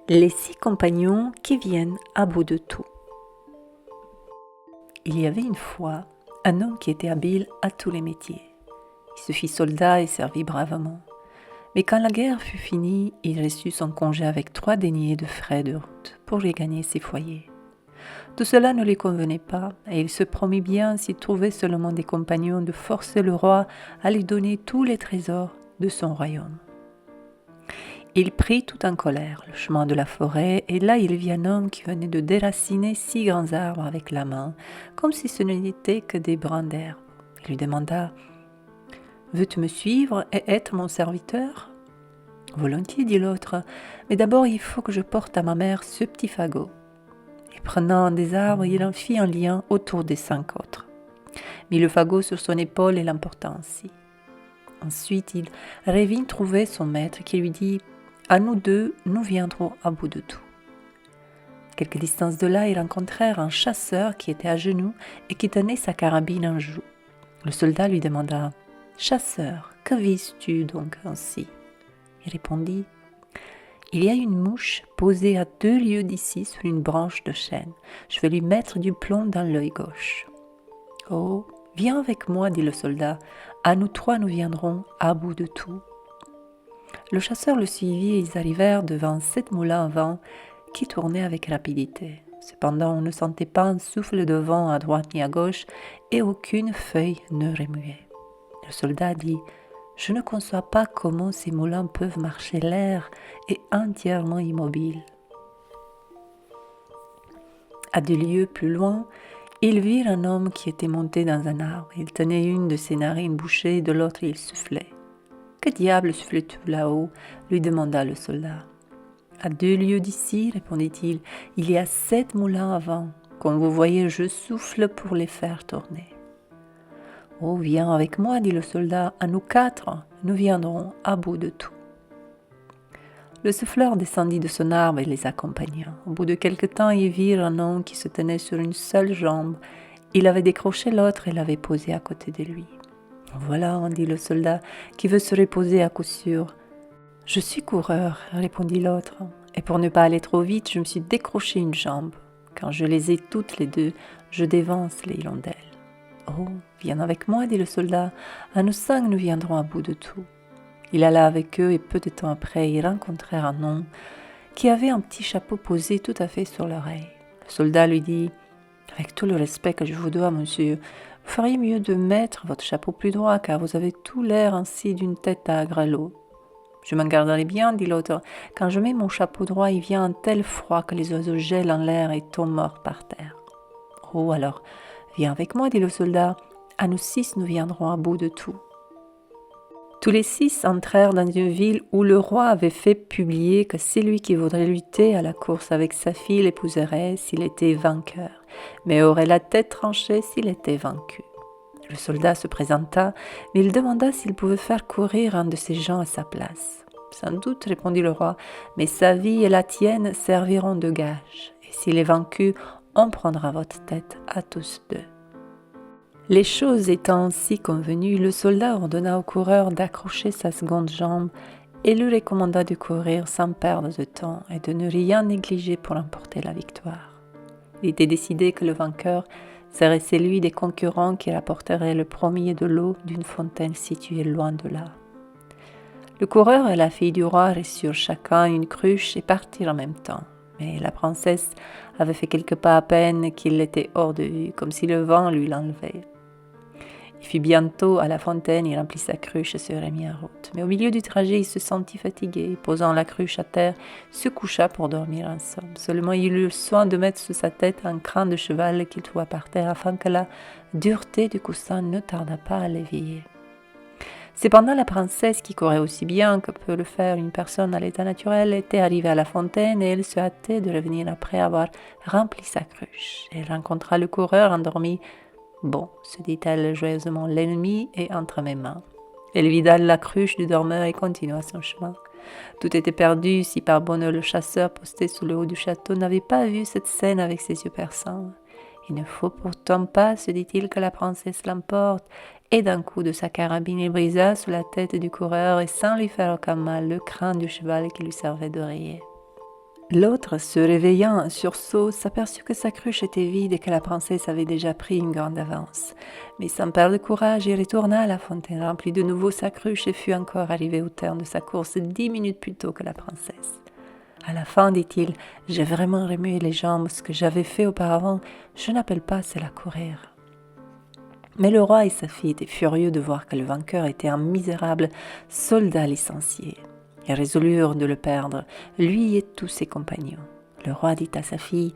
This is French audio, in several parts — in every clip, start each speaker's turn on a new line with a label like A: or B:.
A: Les 6 compagnons qui viennent à bout de tout. Il y avait une fois un homme qui était habile à tous les métiers. Il se fit soldat et servit bravement. Mais quand la guerre fut finie, il reçut son congé avec 3 deniers de frais de route pour regagner ses foyers. Tout cela ne lui convenait pas, et il se promit bien, s'il trouvait seulement des compagnons, de forcer le roi à lui donner tous les trésors de son royaume. Il prit tout en colère le chemin de la forêt, et là il vit un homme qui venait de déraciner 6 grands arbres avec la main, comme si ce n'était que des brins d'herbe. Il lui demanda « Veux-tu me suivre et être mon serviteur ?»« Volontiers, dit l'autre, mais d'abord il faut que je porte à ma mère ce petit fagot. » Et prenant un des arbres, il en fit un lien autour des 5 autres, mit le fagot sur son épaule et l'emporta ainsi. Ensuite il revint trouver son maître qui lui dit « À nous deux, nous viendrons à bout de tout. » Quelque distance de là, ils rencontrèrent un chasseur qui était à genoux et qui tenait sa carabine en joue. Le soldat lui demanda « Chasseur, que vises-tu donc ainsi ?» Il répondit « Il y a une mouche posée à 2 lieues d'ici sur une branche de chêne. Je vais lui mettre du plomb dans l'œil gauche. »« Oh, viens avec moi, dit le soldat. À nous 3, nous viendrons à bout de tout. » Le chasseur le suivit et ils arrivèrent devant 7 moulins à vent qui tournaient avec rapidité. Cependant, on ne sentait pas un souffle de vent à droite ni à gauche et aucune feuille ne remuait. Le soldat dit « Je ne conçois pas comment ces moulins peuvent marcher, l'air est entièrement immobile. » À 2 lieues plus loin, ils virent un homme qui était monté dans un arbre. Il tenait une de ses narines bouchée et de l'autre il soufflait. « Que diable souffles-tu là-haut » lui demanda le soldat. « À 2 lieues d'ici, répondit-il, il y a 7 moulins à vent. Comme vous voyez, je souffle pour les faire tourner. »« Oh, viens avec moi, dit le soldat, à nous 4, nous viendrons à bout de tout. » Le souffleur descendit de son arbre et les accompagna. Au bout de quelque temps, ils virent un homme qui se tenait sur une seule jambe. Il avait décroché l'autre et l'avait posé à côté de lui. « Voilà, dit le soldat, qui veut se reposer à coup sûr. »« Je suis coureur, répondit l'autre, et pour ne pas aller trop vite, je me suis décroché une jambe. Quand je les ai toutes les 2, je dévance les hirondelles. »« Oh, viens avec moi, dit le soldat, à nous 5, nous viendrons à bout de tout. » Il alla avec eux et peu de temps après, ils rencontrèrent un homme qui avait un petit chapeau posé tout à fait sur l'oreille. Le soldat lui dit « Avec tout le respect que je vous dois, monsieur, vous feriez mieux de mettre votre chapeau plus droit, car vous avez tout l'air ainsi d'une tête à grelot. »« Je m'en garderai bien, dit l'autre. Quand je mets mon chapeau droit, il vient un tel froid que les oiseaux gèlent en l'air et tombent morts par terre. »« Oh, alors, viens avec moi, dit le soldat. À nous 6, nous viendrons à bout de tout. » Tous les 6 entrèrent dans une ville où le roi avait fait publier que celui qui voudrait lutter à la course avec sa fille l'épouserait s'il était vainqueur, mais aurait la tête tranchée s'il était vaincu. Le soldat se présenta, mais il demanda s'il pouvait faire courir un de ces gens à sa place. « Sans doute, répondit le roi, mais sa vie et la tienne serviront de gage, et s'il est vaincu, on prendra votre tête à tous 2. » Les choses étant ainsi convenues, le soldat ordonna au coureur d'accrocher sa seconde jambe et lui recommanda de courir sans perdre de temps et de ne rien négliger pour emporter la victoire. Il était décidé que le vainqueur serait celui des concurrents qui rapporterait le premier de l'eau d'une fontaine située loin de là. Le coureur et la fille du roi reçurent chacun une cruche et partirent en même temps. Mais la princesse avait fait quelques pas à peine qu'il était hors de vue, comme si le vent lui l'enlevait. Il fut bientôt à la fontaine, il remplit sa cruche et se remit en route. Mais au milieu du trajet, il se sentit fatigué. Posant la cruche à terre, se coucha pour dormir en somme. Seulement, il eut le soin de mettre sous sa tête un crâne de cheval qu'il trouva par terre, afin que la dureté du coussin ne tardât pas à l'éveiller. Cependant, la princesse, qui courait aussi bien que peut le faire une personne à l'état naturel, était arrivée à la fontaine et elle se hâtait de revenir après avoir rempli sa cruche. Elle rencontra le coureur endormi. « Bon, se dit-elle joyeusement, l'ennemi est entre mes mains. » Elle vida la cruche du dormeur et continua son chemin. Tout était perdu si par bonheur le chasseur posté sous le haut du château n'avait pas vu cette scène avec ses yeux perçants. Il ne faut pourtant pas, se dit-il, que la princesse l'emporte, et d'un coup de sa carabine il brisa sous la tête du coureur et sans lui faire aucun mal le crâne du cheval qui lui servait d'oreiller. L'autre, se réveillant en sursaut, s'aperçut que sa cruche était vide et que la princesse avait déjà pris une grande avance. Mais sans perdre courage, il retourna à la fontaine, remplit de nouveau sa cruche et fut encore arrivé au terme de sa course 10 minutes plus tôt que la princesse. À la fin, dit-il, j'ai vraiment remué les jambes, ce que j'avais fait auparavant, je n'appelle pas cela courir. Mais le roi et sa fille étaient furieux de voir que le vainqueur était un misérable soldat licencié. Ils résolurent de le perdre, lui et tous ses compagnons. Le roi dit à sa fille,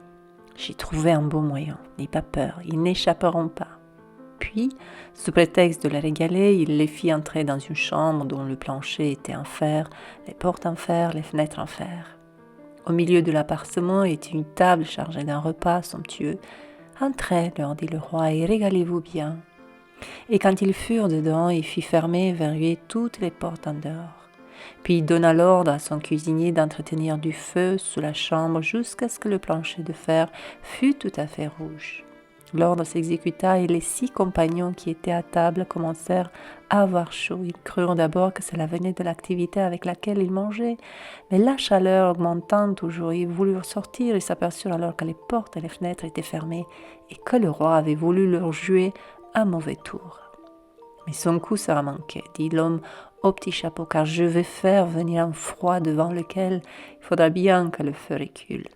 A: « J'ai trouvé un bon moyen, n'aie pas peur, ils n'échapperont pas. » Puis, sous prétexte de les régaler, il les fit entrer dans une chambre dont le plancher était en fer, les portes en fer, les fenêtres en fer. Au milieu de l'appartement était une table chargée d'un repas somptueux. « Entrez, leur dit le roi, et régalez-vous bien. » Et quand ils furent dedans, il fit fermer et verrouiller toutes les portes en dehors. Puis il donna l'ordre à son cuisinier d'entretenir du feu sous la chambre jusqu'à ce que le plancher de fer fût tout à fait rouge. L'ordre s'exécuta et les 6 compagnons qui étaient à table commencèrent à avoir chaud. Ils crurent d'abord que cela venait de l'activité avec laquelle ils mangeaient, mais la chaleur augmentant toujours, ils voulurent sortir et s'aperçurent alors que les portes et les fenêtres étaient fermées et que le roi avait voulu leur jouer un mauvais tour. Mais son coup sera manqué, dit l'homme au petit chapeau, car je vais faire venir un froid devant lequel il faudra bien que le feu recule.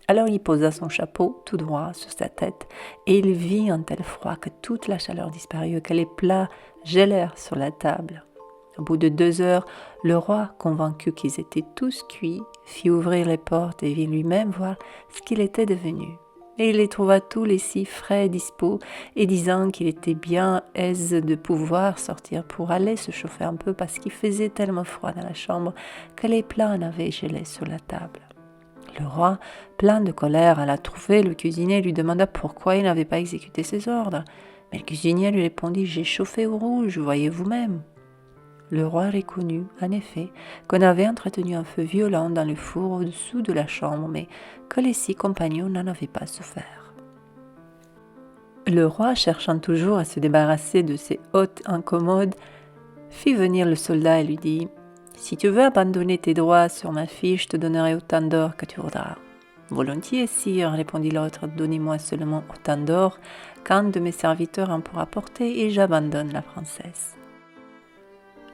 A: Alors il posa son chapeau tout droit sur sa tête, et il vit un tel froid que toute la chaleur disparut et que les plats gelèrent sur la table. Au bout de 2 heures, le roi, convaincu qu'ils étaient tous cuits, fit ouvrir les portes et vit lui-même voir ce qu'il était devenu. Et il les trouva tous les 6 frais et dispos, et disant qu'il était bien aise de pouvoir sortir pour aller se chauffer un peu parce qu'il faisait tellement froid dans la chambre que les plats en avaient gelé sur la table. Le roi, plein de colère, alla trouver le cuisinier et lui demanda pourquoi il n'avait pas exécuté ses ordres. Mais le cuisinier lui répondit « J'ai chauffé au rouge, voyez vous-même ». Le roi reconnut, en effet, qu'on avait entretenu un feu violent dans le four au-dessous de la chambre, mais que les 6 compagnons n'en avaient pas souffert. Le roi, cherchant toujours à se débarrasser de ces hôtes incommodes, fit venir le soldat et lui dit « Si tu veux abandonner tes droits sur ma fille, je te donnerai autant d'or que tu voudras. »« Volontiers, sire, répondit l'autre, donnez-moi seulement autant d'or qu'un de mes serviteurs en pourra porter et j'abandonne la princesse. »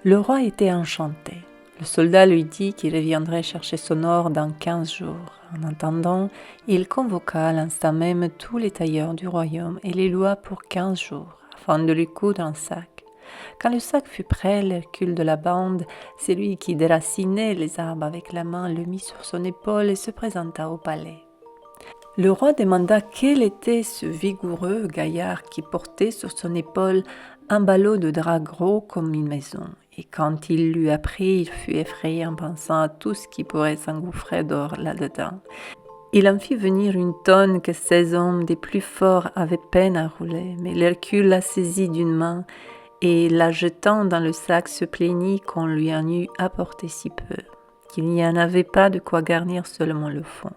A: Le roi était enchanté. Le soldat lui dit qu'il reviendrait chercher son or dans 15 jours. En attendant, il convoqua à l'instant même tous les tailleurs du royaume et les loua pour 15 jours, afin de lui coudre un sac. Quand le sac fut prêt, l'Hercule de la bande, celui qui déracinait les arbres avec la main, le mit sur son épaule et se présenta au palais. Le roi demanda quel était ce vigoureux gaillard qui portait sur son épaule un ballot de drap gros comme une maison. Et quand il l'eut appris, il fut effrayé en pensant à tout ce qui pourrait s'engouffrer d'or là-dedans. Il en fit venir une tonne que 16 hommes des plus forts avaient peine à rouler, mais l'Hercule la saisit d'une main et, la jetant dans le sac, se plaignit qu'on lui en eût apporté si peu, qu'il n'y en avait pas de quoi garnir seulement le fond.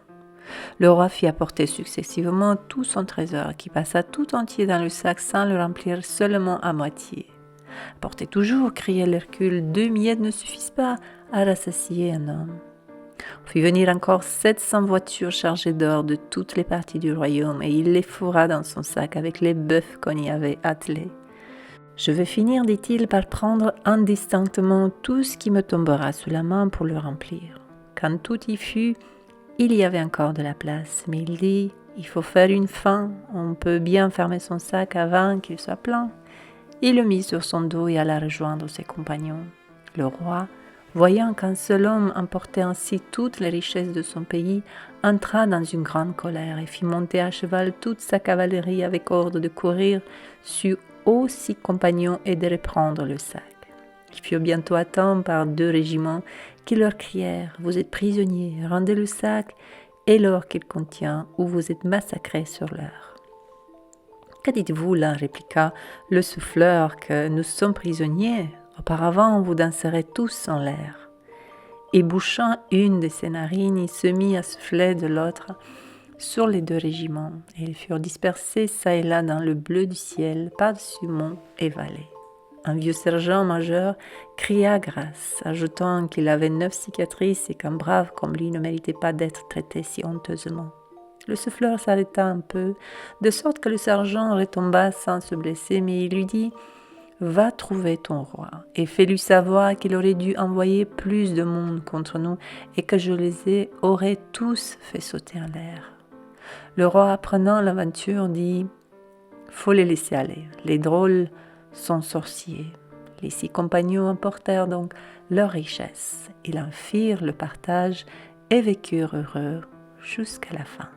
A: Le roi fit apporter successivement tout son trésor, qui passa tout entier dans le sac sans le remplir seulement à moitié. « Apportez toujours, criait l'Hercule, 2 miettes ne suffisent pas à rassasier un homme. » On fit venir encore 700 voitures chargées d'or de toutes les parties du royaume, et il les fourra dans son sac avec les bœufs qu'on y avait attelés. « Je vais finir, dit-il, par prendre indistinctement tout ce qui me tombera sous la main pour le remplir. » Quand tout y fut, il y avait encore de la place, mais il dit « Il faut faire une fin, on peut bien fermer son sac avant qu'il soit plein. » Il le mit sur son dos et alla rejoindre ses compagnons. Le roi, voyant qu'un seul homme emportait ainsi toutes les richesses de son pays, entra dans une grande colère et fit monter à cheval toute sa cavalerie avec ordre de courir sur aux 6 compagnons et de reprendre le sac. Ils furent bientôt atteints par 2 régiments qui leur crièrent « Vous êtes prisonniers, rendez le sac et l'or qu'il contient, ou vous êtes massacrés sur l'heure. » « Que dites-vous là ?» répliqua le souffleur, « que nous sommes prisonniers. Auparavant, vous danserez tous en l'air. » Et bouchant une de ses narines, il se mit à souffler de l'autre sur les 2 régiments, et ils furent dispersés çà et là dans le bleu du ciel, par-dessus monts et vallées. Un vieux sergent-major cria grâce, ajoutant qu'il avait 9 cicatrices et qu'un brave comme lui ne méritait pas d'être traité si honteusement. Le souffleur s'arrêta un peu, de sorte que le sergent retomba sans se blesser, mais il lui dit « Va trouver ton roi et fais-lui savoir qu'il aurait dû envoyer plus de monde contre nous et que je les aurais tous fait sauter en l'air. » Le roi, apprenant l'aventure, dit « Faut les laisser aller, les drôles sont sorciers. » Les 6 compagnons emportèrent donc leur richesse. Ils en firent le partage et vécurent heureux jusqu'à la fin.